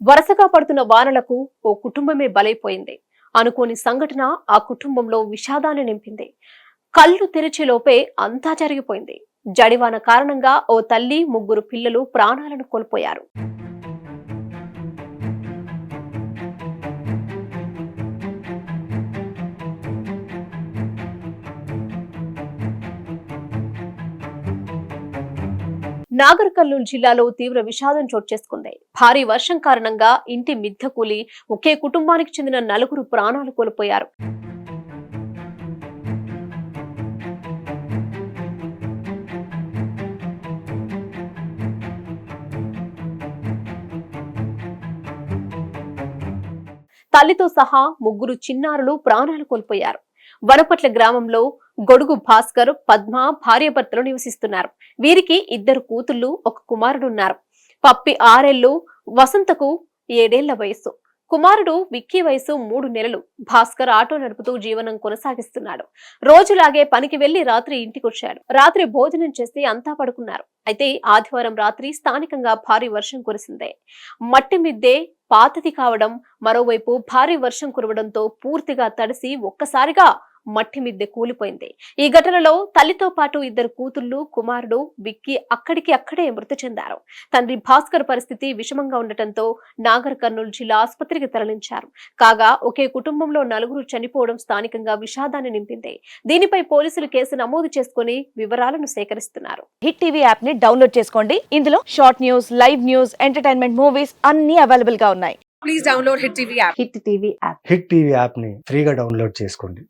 వరుసగా పడుతున్న వానలకు ఓ కుటుంబమే బలైపోయింది. అనుకోని సంఘటన ఆ కుటుంబంలో విషాదాన్ని నింపింది. కళ్ళు తెరిచేలోపే అంతా జరిగిపోయింది. జడివాన కారణంగా ఓ తల్లి, ముగ్గురు పిల్లలు ప్రాణాలను కోల్పోయారు. నాగర్ కర్నూలు జిల్లాలో తీవ్ర విషాదం చోటు చేసుకుంది. భారీ వర్షం కారణంగా ఇంటి మిద్దె కూలి ఒకే కుటుంబానికి చెందిన 4 ప్రాణాలు కోల్పోయారు. తల్లితో సహా ముగ్గురు చిన్నారులు ప్రాణాలు కోల్పోయారు. వనపట్ల గ్రామంలో గొడుగు భాస్కర్, పద్మ భార్యాభర్తలు నివసిస్తున్నారు. వీరికి 2 కూతుళ్లు, 1 కుమారుడున్నారు. పప్పి 6 ఏళ్లు, వసంతకు 7 ఏళ్ల వయసు. కుమారుడు విక్కీ వయసు 3 నెలలు. భాస్కర్ ఆటో నడుపుతూ జీవనం కొనసాగిస్తున్నాడు. రోజులాగే పనికి వెళ్లి రాత్రి ఇంటికొచ్చాడు. రాత్రి భోజనం చేసి అంతా పడుకున్నారు. అయితే ఆదివారం రాత్రి స్థానికంగా భారీ వర్షం కురిసింది. మట్టి మిద్దే పాతది కావడం, మరోవైపు భారీ వర్షం కురవడంతో పూర్తిగా తడిసి ఒక్కసారిగా మట్టి మిద్దె కూలిపోయింది. ఈ ఘటనలో తల్లితో పాటు 2 కూతుళ్లు, కుమారుడు విక్కీ అక్కడే మృతి చెందారు. తండ్రి భాస్కర్ పరిస్థితి విషమంగా ఉండటంతో నాగర్ కర్నూలు జిల్లా ఆసుపత్రికి తరలించారు. కాగా ఒకే కుటుంబంలో 4 చనిపోవడం స్థానికంగా విషాదాన్ని నింపింది. దీనిపై పోలీసులు కేసు నమోదు చేసుకుని వివరాలను సేకరిస్తున్నారు. హిట్ టీవీ యాప్ ని డౌన్లోడ్ చేసుకోండి. ఇందులో short news, live news, entertainment movies అన్ని అవైలబుల్ గా ఉన్నాయి. Please download Hit TV app. Hit TV app hit TV యాప్ని ఫ్రీగా డౌన్లోడ్ చేసుకోండి.